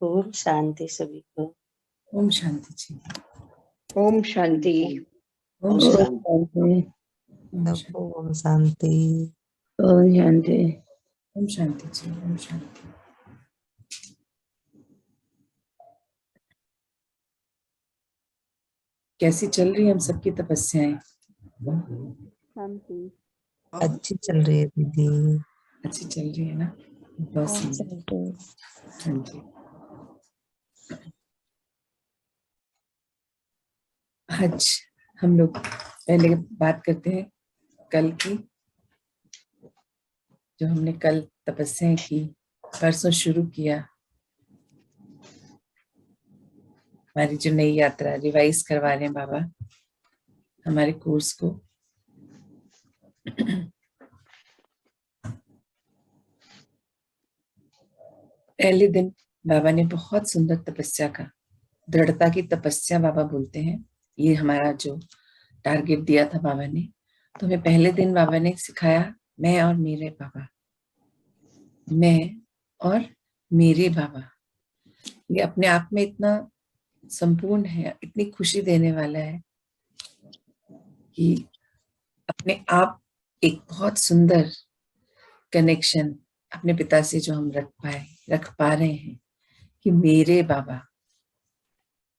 ओम शांति सभी को। ओम शांति जी। ओम शांति। ओम शांति। ओम शांति। ओम शांति। ओम शांति जी। ओम शांति। कैसी चल रही है हम सबकी तपस्याएं? शांति। अच्छी चल रही है दीदी। अच्छी चल रही है ना? बहुत सुंदर। हाँ जी। आज हम लोग पहले बात करते हैं कल की, जो हमने कल तपस्याएं की, परसों शुरू किया। हमारी जो नई यात्रा रिवाइज करवा रहे हैं बाबा हमारे कोर्स को। पहले दिन बाबा ने बहुत सुंदर तपस्या का, दृढ़ता की तपस्या बाबा बोलते हैं, ये हमारा जो टारगेट दिया था बाबा ने। तो हमें पहले दिन बाबा ने सिखाया मैं और मेरे बाबा, मैं और मेरे बाबा। ये अपने आप में इतना संपूर्ण है, इतनी खुशी देने वाला है कि अपने आप एक बहुत सुंदर कनेक्शन अपने पिता से जो हम रख पा रहे हैं कि मेरे बाबा,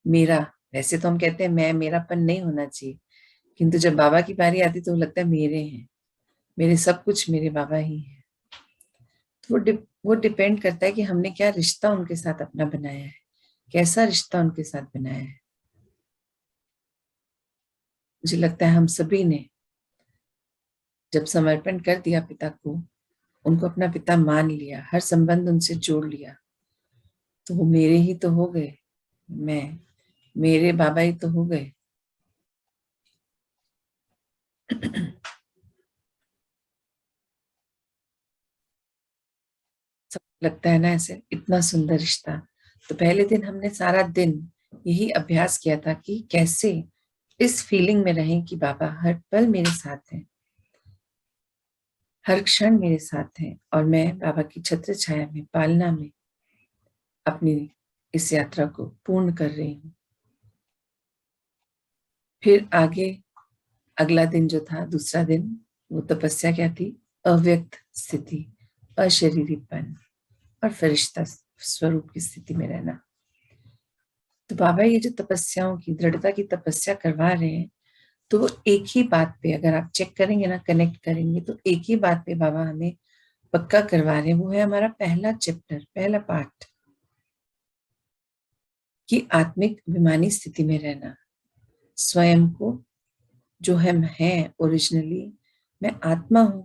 मेरा। वैसे तो हम कहते हैं मैं, मेरापन नहीं होना चाहिए, किंतु जब बाबा की बारी आती तो लगता है मेरे हैं, मेरे सब कुछ मेरे बाबा ही हैं। तो वो डिपेंड करता है कि हमने क्या रिश्ता उनके साथ अपना बनाया है, कैसा रिश्ता उनके साथ बनाया है। मुझे लगता है हम सभी ने जब समर्पण कर दिया पिता को, उनको अपना पिता मान लिया, हर संबंध उनसे जोड़ लिया, तो वो मेरे ही तो हो गए, मैं मेरे बाबा ही तो हो गए। सब लगता है ना ऐसे, इतना सुंदर रिश्ता। तो पहले दिन हमने सारा दिन यही अभ्यास किया था कि कैसे इस फीलिंग में रहें कि बाबा हर पल मेरे साथ हैं, हर क्षण मेरे साथ हैं, और मैं बाबा की छत्र छाया में, पालना में अपनी इस यात्रा को पूर्ण कर रही हूँ। फिर आगे अगला दिन जो था, दूसरा दिन, वो तपस्या क्या थी? अव्यक्त स्थिति, अशरीरीपन और फरिश्ता स्वरूप की स्थिति में रहना। तो बाबा ये जो तपस्याओं की, दृढ़ता की तपस्या करवा रहे हैं, तो वो एक ही बात पे, अगर आप चेक करेंगे ना, कनेक्ट करेंगे, तो एक ही बात पे बाबा हमें पक्का करवा रहे हैं। वो है हमारा पहला चैप्टर, पहला पार्ट, कि आत्मिक अभिमानी स्थिति में रहना। स्वयं को, जो हम हैं ओरिजिनली, मैं आत्मा हूं,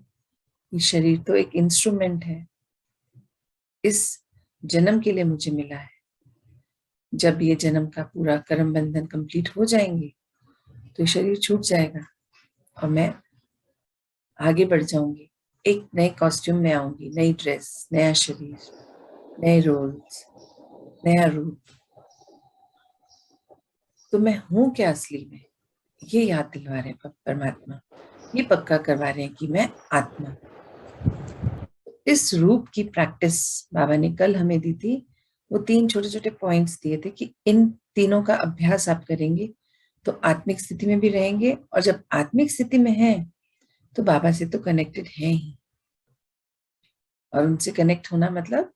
ये शरीर तो एक इंस्ट्रूमेंट है, इस जन्म के लिए मुझे मिला है। जब ये जन्म का पूरा कर्म बंधन कंप्लीट हो जाएंगे तो शरीर छूट जाएगा और मैं आगे बढ़ जाऊंगी, एक नए कॉस्ट्यूम में आऊंगी, नई ड्रेस, नया शरीर, नए रोल्स, नया रूप। तो मैं हूं क्या असली में, ये याद दिलवा रहे हैं परमात्मा, ये पक्का करवा रहे हैं कि मैं आत्मा। इस रूप की प्रैक्टिस बाबा ने कल हमें दी थी। वो 3 छोटे छोटे पॉइंट्स दिए थे कि इन तीनों का अभ्यास आप करेंगे तो आत्मिक स्थिति में भी रहेंगे, और जब आत्मिक स्थिति में हैं तो बाबा से तो कनेक्टेड हैं ही, और उनसे कनेक्ट होना मतलब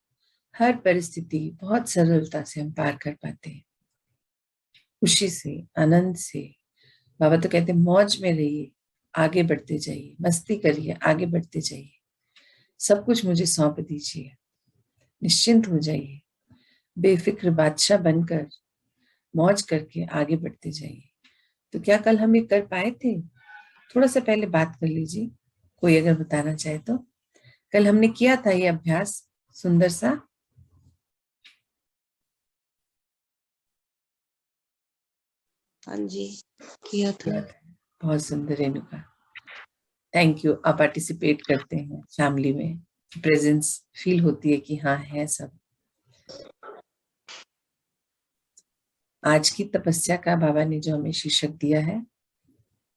हर परिस्थिति बहुत सरलता से हम पार कर पाते हैं, खुशी से, आनंद से। बाबा तो कहते हैं मौज में रहिए, आगे बढ़ते जाइए, मस्ती करिए, आगे बढ़ते जाइए, सब कुछ मुझे सौंप दीजिए, निश्चिंत हो जाइए, बेफिक्र बादशाह बनकर मौज करके आगे बढ़ते जाइए। तो क्या कल हम ये कर पाए थे? थोड़ा सा पहले बात कर लीजिए, कोई अगर बताना चाहे तो। कल हमने किया था ये अभ्यास सुंदर सा। हाँ जी, किया था। बहुत सुंदर रेणुका, थैंक यू। आप पार्टिसिपेट करते हैं, फैमिली में प्रेजेंस फील होती है कि हाँ है सब। आज की तपस्या का बाबा ने जो हमें शीर्षक दिया है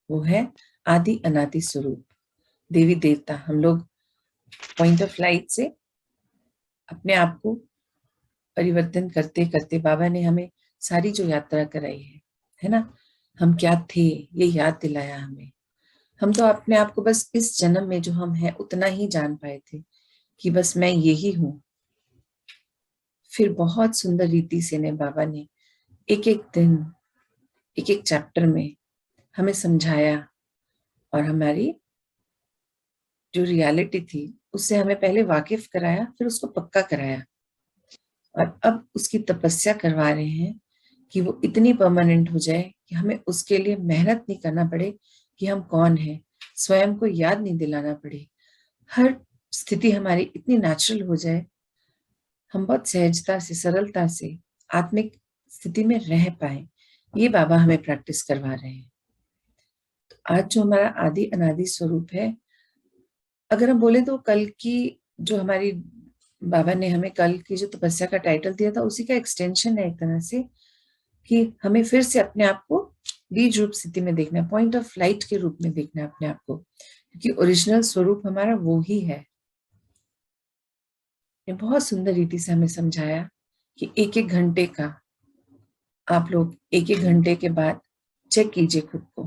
वो है आदि अनादि स्वरूप। देवी देवता, हम लोग पॉइंट ऑफ लाइट से अपने आप को परिवर्तन करते करते बाबा ने हमें सारी जो यात्रा कराई है ना, हम क्या थे ये याद दिलाया हमें। हम तो अपने आप को बस इस जन्म में जो हम हैं उतना ही जान पाए थे कि बस मैं यही हूँ। फिर बहुत सुंदर रीति से ने बाबा ने एक एक दिन एक एक चैप्टर में हमें समझाया और हमारी जो रियलिटी थी उससे हमें पहले वाकिफ कराया, फिर उसको पक्का कराया और अब उसकी तपस्या करवा रहे हैं कि वो इतनी परमानेंट हो जाए कि हमें उसके लिए मेहनत नहीं करना पड़े कि हम कौन हैं, स्वयं को याद नहीं दिलाना पड़े, हर स्थिति हमारी इतनी नेचुरल हो जाए, हम बहुत सहजता से सरलता से आत्मिक स्थिति में रह पाए। ये बाबा हमें प्रैक्टिस करवा रहे हैं। तो आज जो हमारा आदि अनादि स्वरूप है, अगर हम बोले तो कल की जो हमारी बाबा ने हमें कल की जो तपस्या का टाइटल दिया था उसी का एक्सटेंशन है एक तरह से, कि हमें फिर से अपने आप को बीज रूप स्थिति में देखना है, पॉइंट ऑफ लाइट के रूप में देखना है अपने आप को, क्योंकि ओरिजिनल स्वरूप हमारा वो ही है। ये बहुत सुंदर रीति से हमें समझाया कि एक एक घंटे का आप लोग एक एक घंटे के बाद चेक कीजिए खुद को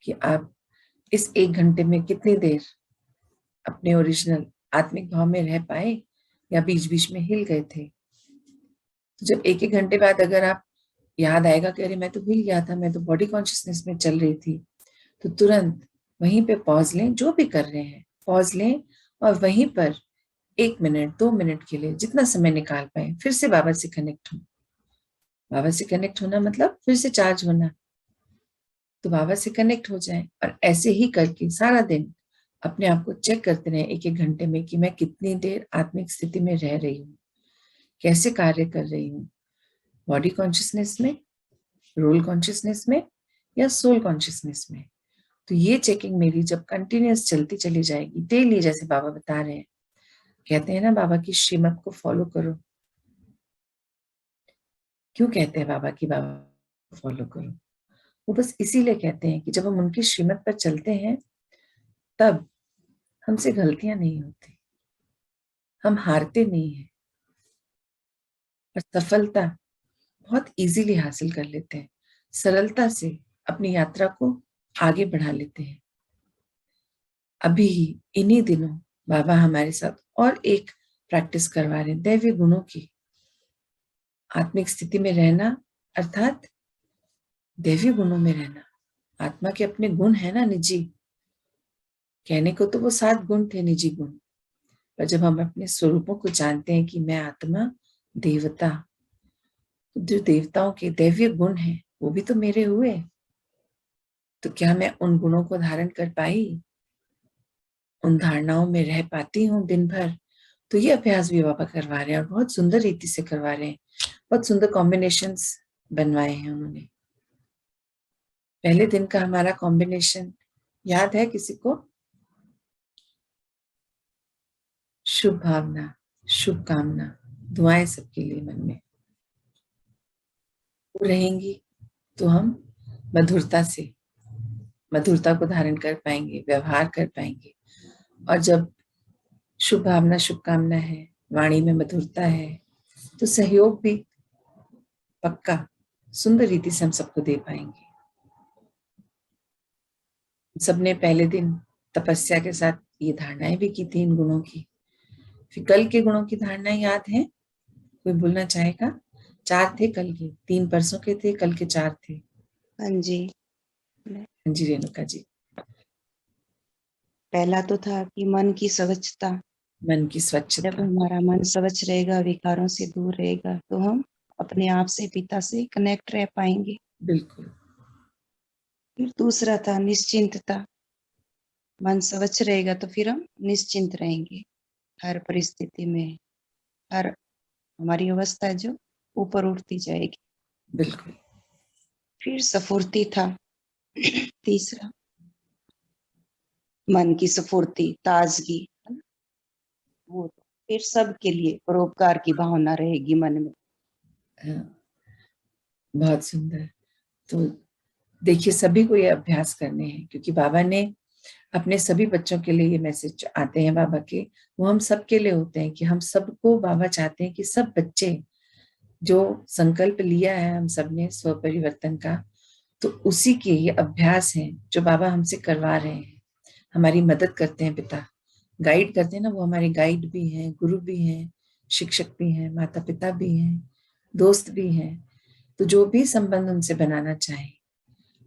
कि आप इस एक घंटे में कितनी देर अपने ओरिजिनल आत्मिक भाव में रह पाए या बीच बीच में हिल गए थे। तो जब एक एक घंटे बाद अगर आप याद आएगा कि अरे मैं तो हिल गया था, मैं तो बॉडी कॉन्शियसनेस में चल रही थी, तो तुरंत वहीं पे पॉज लें, जो भी कर रहे हैं पॉज लें और वहीं पर 1 मिनट 2 मिनट के लिए जितना समय निकाल पाए फिर से बाबा से कनेक्ट हो। बाबा से कनेक्ट होना मतलब फिर से चार्ज होना, तो बाबा से कनेक्ट हो जाए और ऐसे ही करके सारा दिन अपने आप को चेक करते रहे एक एक घंटे में कि मैं कितनी देर आत्मिक स्थिति में रह रही हूँ, कैसे कार्य कर रही हूँ, बॉडी कॉन्शियसनेस में, रोल कॉन्शियसनेस में या सोल कॉन्शियसनेस में। तो ये चेकिंग मेरी जब कंटिन्यूअस चलती चली जाएगी डेली, जैसे बाबा बता रहे हैं, कहते हैं ना बाबा की श्रीमत को फॉलो करो। क्यों कहते हैं बाबा की बाबा को फॉलो करो? वो बस इसीलिए कहते हैं कि जब हम उनकी श्रीमत पर चलते हैं तब हमसे गलतियां नहीं होती, हम हारते नहीं हैं और सफलता बहुत इजीली हासिल कर लेते हैं, सरलता से अपनी यात्रा को आगे बढ़ा लेते हैं। अभी इन्हीं दिनों बाबा हमारे साथ और एक प्रैक्टिस करवा रहे हैं, दैवीय गुणों की आत्मिक स्थिति में रहना, अर्थात दैवीय गुणों में रहना। आत्मा के अपने गुण है ना निजी, कहने को तो वो 7 गुण थे निजी गुण, पर जब हम अपने स्वरूपों को जानते हैं कि मैं आत्मा देवता, जो देवताओं के दैवीय गुण हैं वो भी तो मेरे हुए, तो क्या मैं उन गुणों को धारण कर पाई, उन धारणाओं में रह पाती हूँ दिन भर? तो ये अभ्यास भी बाबा करवा रहे हैं और बहुत सुंदर रीति से करवा रहे हैं, बहुत सुंदर कॉम्बिनेशंस बनवाए हैं उन्होंने। पहले दिन का हमारा कॉम्बिनेशन याद है किसी को? शुभ भावना, शुभ कामना, दुआएं सबके लिए मन में वो रहेंगी तो हम मधुरता को धारण कर पाएंगे, व्यवहार कर पाएंगे। और जब शुभ भावना शुभकामना है, वाणी में मधुरता है, तो सहयोग भी पक्का सुंदर रीति से हम सबको दे पाएंगे। सबने पहले दिन तपस्या के साथ ये धारणाएं भी की थी इन गुणों की। फिर कल के गुणों की धारणाएं याद है? कोई बोलना चाहेगा? 4 थे कल के, 3 परसों के थे, कल के 4 थे। हाँ जी। हाँ जी रेणुका जी। पहला तो था कि मन की स्वच्छता। मन की जब स्वच्छता, हमारा मन स्वच्छ रहेगा, विकारों से दूर रहेगा, तो हम अपने आप से, पिता से कनेक्ट रह पाएंगे। बिल्कुल। फिर दूसरा था निश्चिंतता। मन स्वच्छ रहेगा तो फिर हम निश्चिंत रहेंगे हर परिस्थिति में, हर हमारी अवस्था जो ऊपर उठती जाएगी। बिल्कुल। फिर स्फूर्ति था तीसरा, मन की स्फूर्ति, ताजगी, है ना? वो फिर सबके लिए परोपकार की भावना रहेगी मन में। हाँ, बहुत सुंदर। तो देखिए सभी को ये अभ्यास करने हैं, क्योंकि बाबा ने अपने सभी बच्चों के लिए ये मैसेज आते हैं बाबा के, वो हम सब के लिए होते हैं कि हम सबको बाबा चाहते हैं कि सब बच्चे जो संकल्प लिया है हम सबने स्व परिवर्तन का, तो उसी के ये अभ्यास हैं जो बाबा हमसे करवा रहे हैं। हमारी मदद करते हैं पिता, गाइड करते हैं ना, वो हमारे गाइड भी हैं, गुरु भी हैं, शिक्षक भी हैं, माता पिता भी हैं, दोस्त भी हैं। तो जो भी संबंध उनसे बनाना चाहे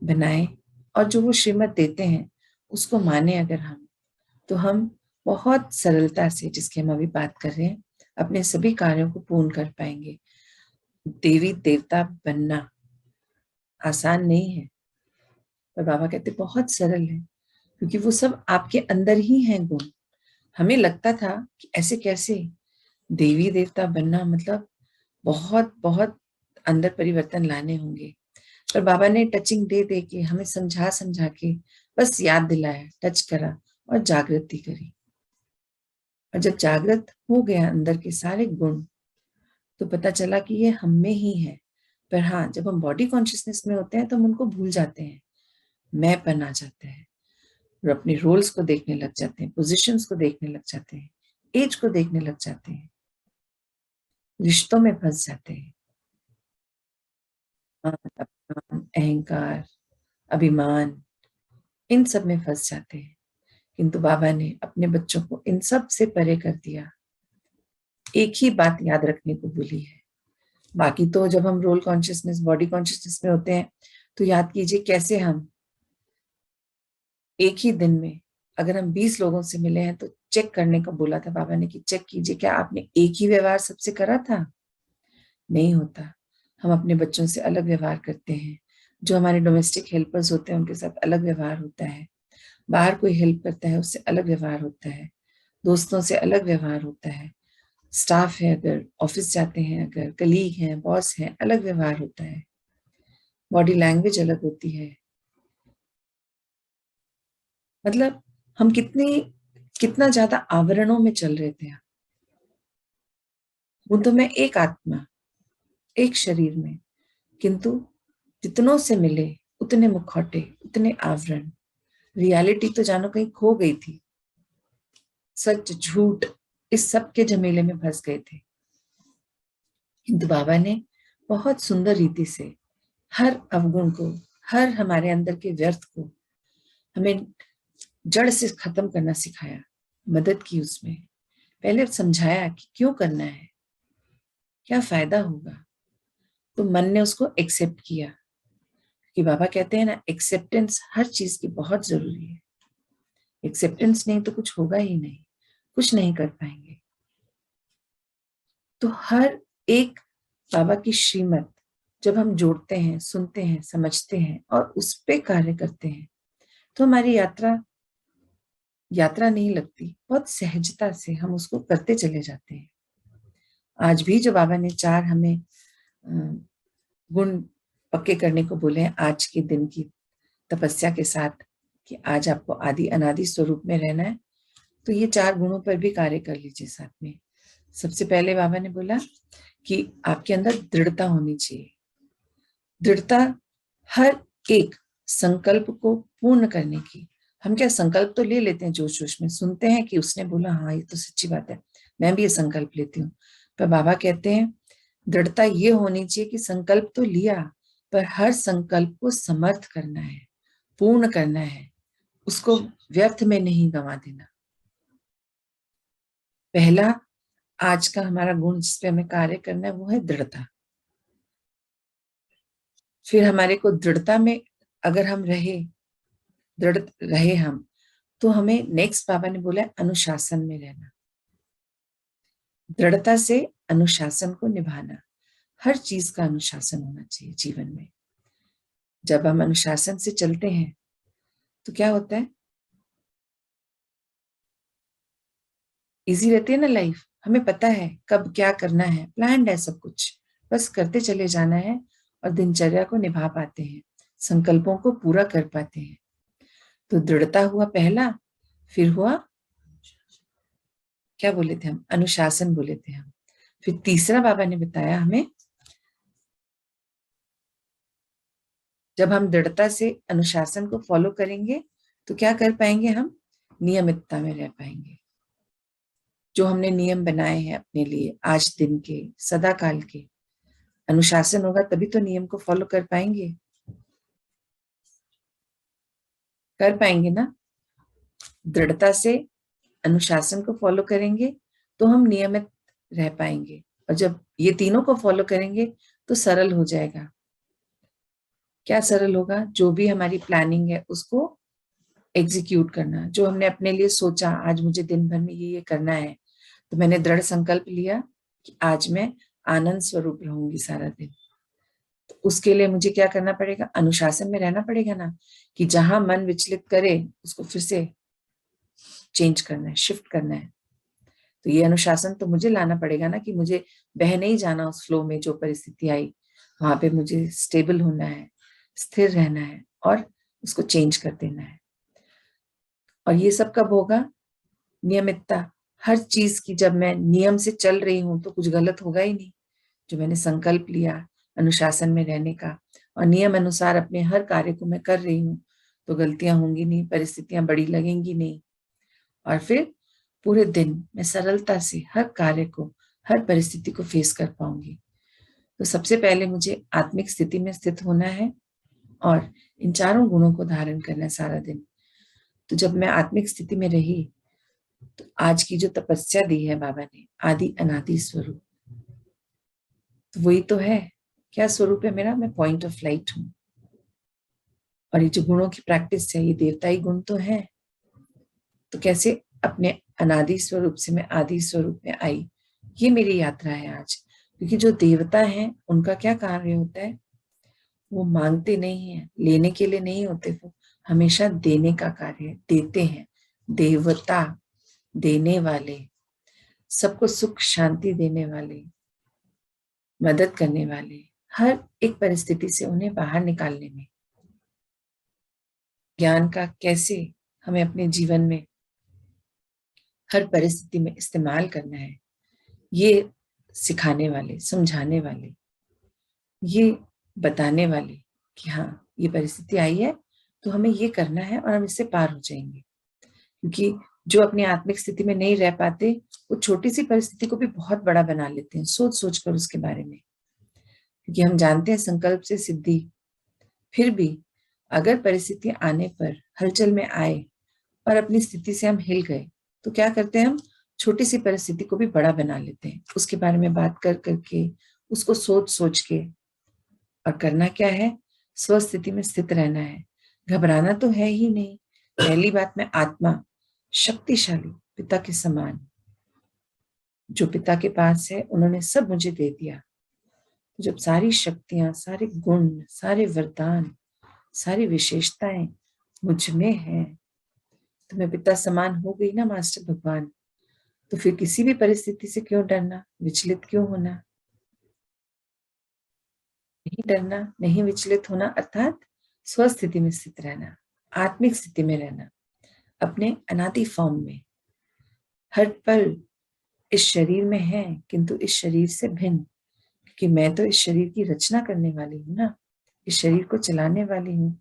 बनाए, और जो वो श्रीमत देते हैं उसको माने अगर हम, तो हम बहुत सरलता से, जिसकी हम अभी बात कर रहे हैं, अपने सभी कार्यों को पूर्ण कर पाएंगे। देवी देवता बनना आसान नहीं है, पर बाबा कहते बहुत सरल है, क्योंकि वो सब आपके अंदर ही हैं गुण। हमें लगता था कि ऐसे कैसे देवी देवता बनना, मतलब बहुत बहुत अंदर परिवर्तन लाने होंगे। पर बाबा ने टचिंग दे दे के हमें समझा समझा के बस याद दिलाया, टच करा और जागृति करी। और जब जागृत हो गया अंदर के सारे गुण, तो पता चला कि ये हम में ही है। पर हाँ, जब हम बॉडी कॉन्शियसनेस में होते हैं तो हम उनको भूल जाते हैं, मैंपन आ जाता है, और अपने रोल्स को देखने लग जाते हैं, पोजीशंस को देखने लग जाते हैं, एज को देखने लग जाते हैं, रिश्तों में फंस जाते हैं, अपमान, अहंकार, अभिमान, इन सब में फंस जाते हैं। किंतु बाबा ने अपने बच्चों को इन सब से परे कर दिया। एक ही बात याद रखने को बोली है। बाकी तो जब हम रोल कॉन्शियसनेस, बॉडी कॉन्शियसनेस में होते हैं, तो याद कीजिए कैसे हम एक ही दिन में अगर हम 20 लोगों से मिले हैं, तो चेक करने को बोला था बाबा ने कि चेक कीजिए क्या आपने एक ही व्यवहार सबसे करा था। नहीं होता, हम अपने बच्चों से अलग व्यवहार करते हैं, जो हमारे डोमेस्टिक हेल्पर्स होते हैं उनके साथ अलग व्यवहार होता है, बाहर कोई हेल्प करता है उससे अलग व्यवहार होता है, दोस्तों से अलग व्यवहार होता है, स्टाफ है, अगर ऑफिस जाते हैं, अगर कलीग हैं, बॉस हैं, अलग व्यवहार होता है, बॉडी लैंग्वेज अलग होती है। मतलब हम कितना ज्यादा आवरणों में चल रहे थे। वो तो मैं एक आत्मा, एक शरीर में, किंतु जितनों से मिले उतने मुखौटे, उतने आवरण, रियलिटी तो जानो कहीं खो गई थी। सच झूठ इस सब के झमेले में फंस गए थे। किंतु बाबा ने बहुत सुंदर रीति से हर अवगुण को, हर हमारे अंदर के व्यर्थ को हमें जड़ से खत्म करना सिखाया, मदद की उसमें, पहले समझाया कि क्यों करना है, क्या फायदा होगा। तो मन ने उसको एक्सेप्ट किया, कि बाबा कहते हैं ना, एक्सेप्टेंस हर चीज की बहुत जरूरी है। एक्सेप्टेंस नहीं तो कुछ होगा ही नहीं, कुछ नहीं कर पाएंगे। तो हर एक बाबा की श्रीमत जब हम जोड़ते हैं, सुनते हैं, समझते हैं और उस पे कार्य करते हैं, तो हमारी यात्रा नहीं लगती, बहुत सहजता से हम उसको करते चले जाते हैं। आज भी जो बाबा ने 4 हमें गुण पक्के करने को बोले हैं आज के दिन की तपस्या के साथ, कि आज आपको आदि अनादि स्वरूप में रहना है, तो ये 4 गुणों पर भी कार्य कर लीजिए साथ में। सबसे पहले बाबा ने बोला कि आपके अंदर दृढ़ता होनी चाहिए। दृढ़ता हर एक संकल्प को पूर्ण करने की। हम क्या संकल्प तो ले लेते हैं, जोश जोश में सुनते हैं कि उसने बोला, हाँ ये तो सच्ची बात है, मैं भी ये संकल्प लेती हूँ। पर बाबा कहते हैं दृढ़ता ये होनी चाहिए कि संकल्प तो लिया, पर हर संकल्प को समर्थ करना है, पूर्ण करना है, उसको व्यर्थ में नहीं गंवा देना। पहला आज का हमारा गुण जिस पे हमें कार्य करना है वो है दृढ़ता। फिर हमारे को दृढ़ता में अगर हम दृढ़ रहे हम, तो हमें नेक्स्ट बाबा ने बोला है अनुशासन में रहना। दृढ़ता से अनुशासन को निभाना, हर चीज का अनुशासन होना चाहिए जीवन में। जब हम अनुशासन से चलते हैं तो क्या होता है, इजी रहती है ना लाइफ। हमें पता है कब क्या करना है, प्लान्ड है सब कुछ, बस करते चले जाना है और दिनचर्या को निभा पाते हैं, संकल्पों को पूरा कर पाते हैं। तो दृढ़ता हुआ पहला, फिर हुआ क्या बोले थे हम, अनुशासन बोले थे हम। फिर तीसरा बाबा ने बताया हमें, जब हम दृढ़ता से अनुशासन को फॉलो करेंगे तो क्या कर पाएंगे, हम नियमितता में रह पाएंगे। जो हमने नियम बनाए हैं अपने लिए, आज दिन के, सदा काल के, अनुशासन होगा तभी तो नियम को फॉलो कर पाएंगे। कर पाएंगे ना, दृढ़ता से अनुशासन को फॉलो करेंगे तो हम नियमित रह पाएंगे। और जब ये तीनों को फॉलो करेंगे तो सरल हो जाएगा। क्या सरल होगा? जो भी हमारी प्लानिंग है उसको एग्जीक्यूट करना। जो हमने अपने लिए सोचा, आज मुझे दिन भर में ये करना है, तो मैंने दृढ़ संकल्प लिया कि आज मैं आनंद स्वरूप रहूंगी सारा दिन। तो उसके लिए मुझे क्या करना पड़ेगा? अनुशासन में रहना पड़ेगा ना, कि जहां मन विचलित करे उसको फिर से चेंज करना है, शिफ्ट करना है। तो ये अनुशासन तो मुझे लाना पड़ेगा ना, कि मुझे बह नहीं जाना उस फ्लो में। जो परिस्थिति आई वहां पे मुझे स्टेबल होना है, स्थिर रहना है और उसको चेंज कर देना है। और ये सब कब होगा? नियमितता। हर चीज की जब मैं नियम से चल रही हूं तो कुछ गलत होगा ही नहीं। जो मैंने संकल्प लिया अनुशासन में रहने का और नियम अनुसार अपने हर कार्य को मैं कर रही हूँ, तो गलतियां होंगी नहीं, परिस्थितियां बड़ी लगेंगी नहीं। और फिर पूरे दिन मैं सरलता से हर कार्य को, हर परिस्थिति को फेस कर पाऊंगी। तो सबसे पहले मुझे आत्मिक स्थिति में स्थित होना है और इन चारों गुणों को धारण करना है सारा दिन। तो जब मैं आत्मिक स्थिति में रही, तो आज की जो तपस्या दी है बाबा ने, आदि अनादि स्वरूप, तो वही तो है। क्या स्वरूप है मेरा? मैं पॉइंट ऑफ लाइट हूं। और ये जो गुणों की प्रैक्टिस है, ये देवताई गुण तो है। तो कैसे अपने अनादि स्वरूप से मैं आदि स्वरूप में आई, ये मेरी यात्रा है आज। क्योंकि जो देवता हैं उनका क्या कार्य होता है? वो मांगते नहीं है, लेने के लिए नहीं होते, वो हमेशा देने का कार्य है, देते हैं। देवता देने वाले, सबको सुख शांति देने वाले, मदद करने वाले, हर एक परिस्थिति से उन्हें बाहर निकालने में। ज्ञान का कैसे हमें अपने जीवन में हर परिस्थिति में इस्तेमाल करना है, ये सिखाने वाले, समझाने वाले, ये बताने वाले कि हाँ ये परिस्थिति आई है तो हमें ये करना है और हम इससे पार हो जाएंगे। क्योंकि जो अपनी आत्मिक स्थिति में नहीं रह पाते, वो छोटी सी परिस्थिति को भी बहुत बड़ा बना लेते हैं, सोच सोच कर उसके बारे में। क्योंकि हम जानते हैं संकल्प से सिद्धि। फिर भी अगर परिस्थिति आने पर हलचल में आए और अपनी स्थिति से हम हिल गए, तो क्या करते हैं? हम छोटी सी परिस्थिति को भी बड़ा बना लेते हैं, उसके बारे में बात कर करके, उसको सोच सोच के। और करना क्या है? स्वस्थिति में स्थित रहना है, घबराना तो है ही नहीं। पहली बात, मैं आत्मा शक्तिशाली पिता के समान, जो पिता के पास है उन्होंने सब मुझे दे दिया। जब सारी शक्तियां, सारे गुण, सारे वरदान, सारी विशेषताएं मुझ में है, तो मैं पिता समान हो गई ना, मास्टर भगवान। तो फिर किसी भी परिस्थिति से क्यों डरना, विचलित क्यों होना? नहीं डरना, नहीं विचलित होना, अर्थात स्वस्थिति में स्थित रहना, आत्मिक स्थिति में रहना, अपने अनादि फॉर्म में। हर पल इस शरीर में है, किंतु इस शरीर से भिन्न। क्योंकि मैं तो इस शरीर की रचना करने वाली हूँ ना, इस शरीर को चलाने वाली हूँ।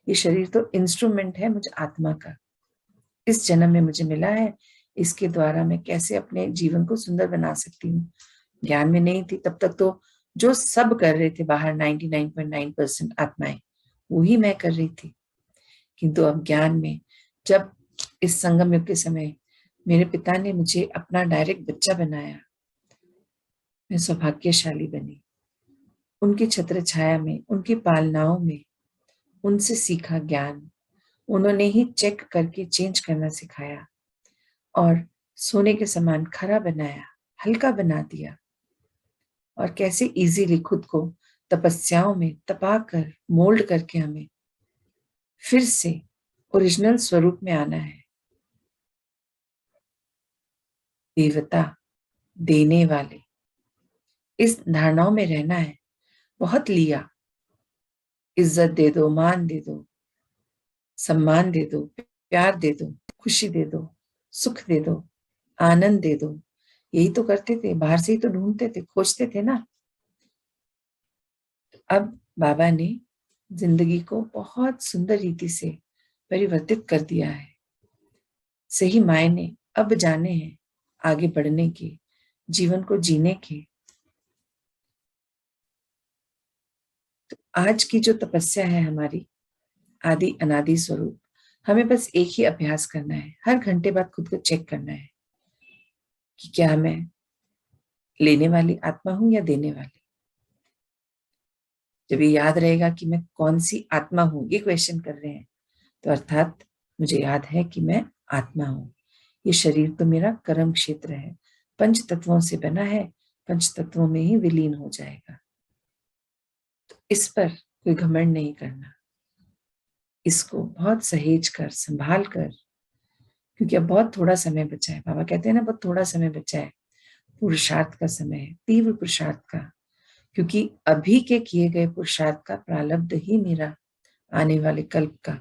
ये शरीर तो इंस्ट्रूमेंट है मुझे आत्मा का, इस जन्म में मुझे मिला है। इसके द्वारा मैं कैसे अपने जीवन को सुंदर बना सकती हूँ। ज्ञान में नहीं थी तब तक तो जो सब कर रहे थे बाहर 99.9% आत्माएं, वही मैं कर रही थी। किंतु अब ज्ञान में, जब इस संगम युग के समय मेरे पिता ने मुझे अपना डायरेक्ट बच्चा बनाया, मैं सौभाग्यशाली बनी। उनकी छत्र छाया में, उनकी पालनाओं में, उनसे सीखा ज्ञान। उन्होंने ही चेक करके चेंज करना सिखाया और सोने के समान खरा बनाया, हल्का बना दिया। और कैसे इजीली खुद को तपस्याओं में तपा कर, मोल्ड करके हमें फिर से ओरिजिनल स्वरूप में आना है। देवता देने वाले, इस धारणाओं में रहना है। बहुत लिया, इज्जत दे दो, मान दे दो, सम्मान दे दो, प्यार दे दो, खुशी दे दो, सुख दे दो, आनंद दे दो। यही तो करते थे, बाहर से ही तो ढूंढते थे, खोजते थे ना। अब बाबा ने जिंदगी को बहुत सुंदर रीति से परिवर्तित कर दिया है। सही मायने अब जाने हैं आगे बढ़ने के, जीवन को जीने के। तो आज की जो तपस्या है हमारी आदि अनादि स्वरूप, हमें बस एक ही अभ्यास करना है। हर घंटे बाद खुद को चेक करना है कि क्या मैं लेने वाली आत्मा हूं या देने वाली। जब ये याद रहेगा कि मैं कौन सी आत्मा हूं, ये क्वेश्चन कर रहे हैं, तो अर्थात मुझे याद है कि मैं आत्मा हूं। ये शरीर तो मेरा कर्म क्षेत्र है, पंच तत्वों से बना है, पंच तत्वों में ही विलीन हो जाएगा। तो इस पर कोई घमंड नहीं करना, इसको बहुत सहेज कर, संभाल कर, क्योंकि अब बहुत थोड़ा समय बचा है। बाबा कहते हैं ना, बहुत थोड़ा समय बचा है, पुरुषार्थ का समय है, तीव्र पुरुषार्थ का। क्योंकि अभी के किए गए पुरुषार्थ का प्रारब्ध ही मेरा आने वाले कल्प का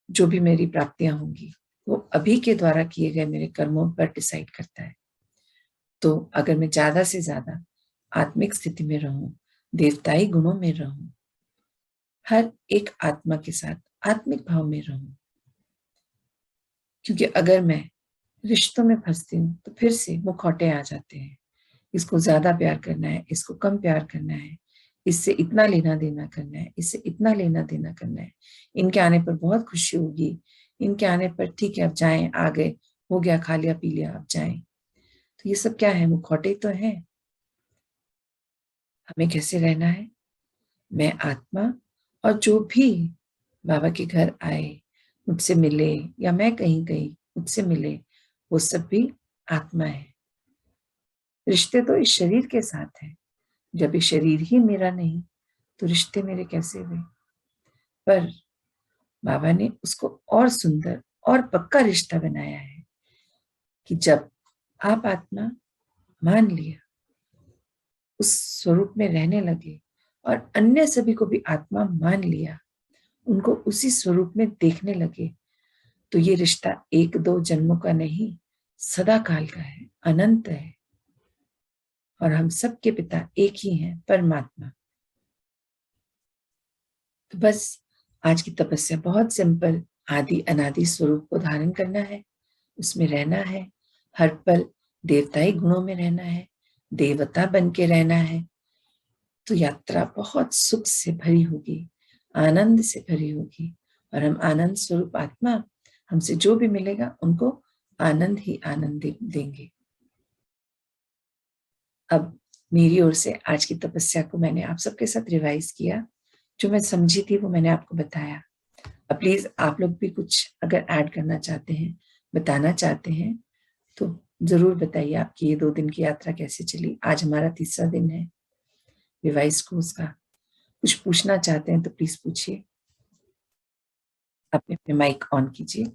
जो भी मेरी प्राप्तियां होंगी वो अभी के द्वारा किए गए मेरे कर्मों पर डिसाइड करता है। तो अगर मैं ज्यादा से ज्यादा आत्मिक स्थिति में रहूं, देवताई गुणों में रहूं, हर एक आत्मा के साथ आत्मिक भाव में रहूं, क्योंकि अगर मैं रिश्तों में फंसती हूँ तो फिर से मुखौटे आ जाते हैं। इसको ज्यादा प्यार करना है, इसको कम प्यार करना है, इससे इतना लेना देना करना है, इससे इतना लेना देना करना है। इनके आने पर बहुत खुशी होगी, इनके आने पर ठीक है अब जाएं, आ गए, हो गया, खा लिया पी लिया, अब जाएं। तो ये सब क्या है? मुखौटे तो है। हमें कैसे रहना है? मैं आत्मा, और जो भी बाबा के घर आए, मुझसे मिले, या मैं कहीं गई मुझसे मिले, वो सब भी आत्मा है। रिश्ते तो इस शरीर के साथ है। जब ये शरीर ही मेरा नहीं तो रिश्ते मेरे कैसे हुए? पर बाबा ने उसको और सुंदर और पक्का रिश्ता बनाया है कि जब आप आत्मा मान लिया, उस स्वरूप में रहने लगे और अन्य सभी को भी आत्मा मान लिया, उनको उसी स्वरूप में देखने लगे, तो ये रिश्ता एक दो जन्मों का नहीं, सदा काल का है, अनंत है। और हम सबके पिता एक ही हैं, परमात्मा। तो बस आज की तपस्या बहुत सिंपल, आदि अनादि स्वरूप को धारण करना है, उसमें रहना है, हर पल देवताई गुणों में रहना है, देवता बन के रहना है। तो यात्रा बहुत सुख से भरी होगी, आनंद से भरी होगी, और हम आनंद स्वरूप आत्मा, हमसे जो भी मिलेगा उनको आनंद ही आनंद देंगे। अब मेरी ओर से आज की तपस्या को मैंने आप सबके साथ रिवाइज किया, जो मैं समझी थी वो मैंने आपको बताया। अब प्लीज आप लोग भी कुछ अगर ऐड करना चाहते हैं, बताना चाहते हैं, तो जरूर बताइए आपकी ये 2 दिन की यात्रा कैसे चली। आज हमारा 3रा दिन है रिवाइज कोर्स का। कुछ पूछना चाहते हैं तो प्लीज पूछिए, अपने अपने माइक ऑन कीजिए।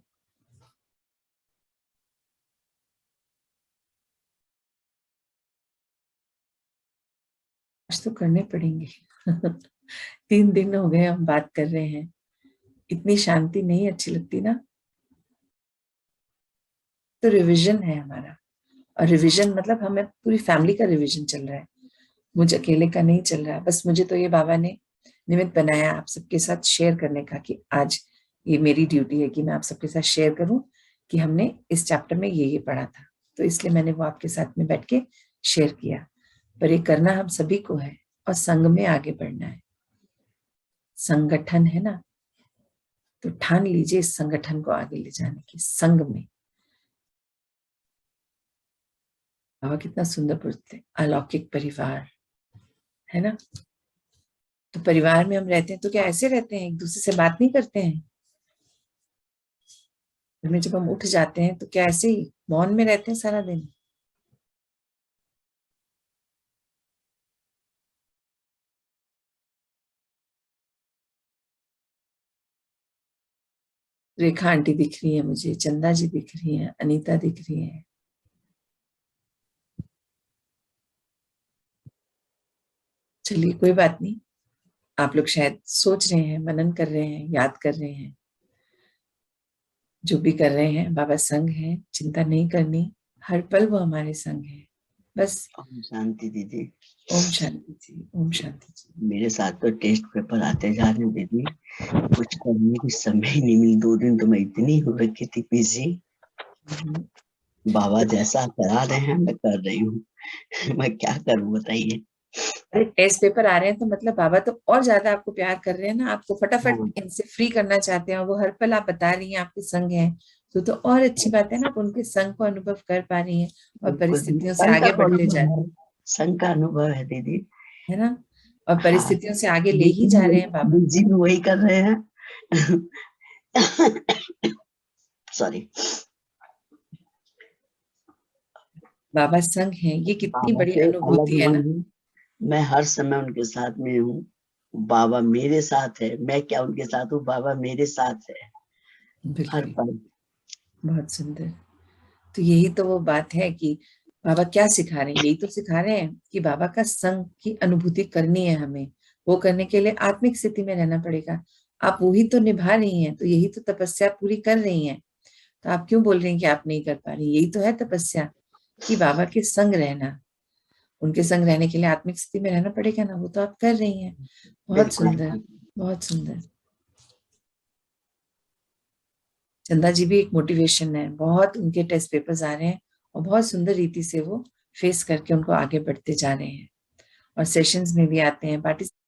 आज तो करने पड़ेंगे 3 दिन हो गए हम बात कर रहे हैं, इतनी शांति नहीं अच्छी लगती ना। तो रिवीजन है हमारा, और रिवीजन मतलब हमें पूरी फैमिली का रिवीजन चल रहा है, मुझे अकेले का नहीं चल रहा है। बस मुझे तो ये बाबा ने निमित्त बनाया आप सबके साथ शेयर करने का, कि आज ये मेरी ड्यूटी है कि मैं आप सबके साथ शेयर करूं कि हमने इस चैप्टर में ये पढ़ा था। तो इसलिए मैंने वो आपके साथ में बैठ के शेयर किया। पर ये करना हम सभी को है, और संग में आगे बढ़ना है। संगठन है ना, तो ठान लीजिए इस संगठन को आगे ले जाने की, संग में। बाबा कितना सुंदर बोलते हैं, अलौकिक परिवार है ना। तो परिवार में हम रहते हैं तो क्या ऐसे रहते हैं, एक दूसरे से बात नहीं करते हैं? घर में जब हम उठ जाते हैं तो क्या ऐसे ही मौन में रहते हैं सारा दिन? रेखा आंटी दिख रही है मुझे, चंदा जी दिख रही है, अनीता दिख रही है। चलिए कोई बात नहीं, आप लोग शायद सोच रहे हैं, मनन कर रहे हैं, याद कर रहे हैं। जो भी कर रहे हैं, बाबा संग है, चिंता नहीं करनी, हर पल वो हमारे संग है। बस। ओम शांति दीदी। ओम शांति जी, ओम शांति जी। मेरे साथ तो टेस्ट पेपर आते जा रहे हैं दीदी, कुछ करने की समय ही नहीं मिली। 2 दिन तो मैं इतनी हो रखी थी बिजी। बाबा जैसा करा रहे हैं मैं कर रही हूँ। मैं क्या करूँ बताइए। अरे टेस्ट पेपर आ रहे हैं तो मतलब बाबा तो और ज्यादा आपको प्यार कर रहे हैं ना, आपको फटाफट हाँ, इनसे फ्री करना चाहते हैं। और वो हर पल आप बता रही हैं आपके संग हैं, तो और अच्छी बात है ना, आप उनके संग को अनुभव कर पा रही हैं और बिल्कुल। परिस्थितियों से संघ का आगे तो बढ़ते जा अनुभव रहे है, संघ का अनुभव है दीदी। हैं, है ना। और हाँ, परिस्थितियों से आगे ले ही जा रहे हैं बाबा। जी भी वही कर रहे हैं। सॉरी। बाबा संग हैं, ये कितनी बाबा बड़ी से अलग अनुभूति है ना। नहीं, मैं हर समय उनके साथ में हूँ। बाबा मेरे साथ है, मैं क्या उनके साथ हूँ, बाबा मेरे साथ है हर बिल्कुल, पल। बहुत सुंदर। तो यही तो वो बात है कि बाबा क्या सिखा रहे हैं, यही तो सिखा रहे हैं कि बाबा का संग की अनुभूति करनी है हमें। वो करने के लिए आत्मिक स्थिति में रहना पड़ेगा। आप वही तो निभा रही हैं, तो यही तो तपस्या पूरी कर रही हैं। तो आप क्यों बोल रही हैं कि आप नहीं कर पा रही? यही तो है तपस्या, कि बाबा के संग रहना। उनके संग रहने के लिए आत्मिक स्थिति में रहना पड़ेगा ना, वो तो आप कर रही हैं। बहुत बिल्कुल। सुंदर, बहुत सुंदर। चंदा जी भी एक मोटिवेशन है, बहुत उनके टेस्ट पेपर्स आ रहे हैं और बहुत सुंदर रीति से वो फेस करके उनको आगे बढ़ते जा रहे हैं और सेशंस में भी आते हैं, पार्टिसिपेट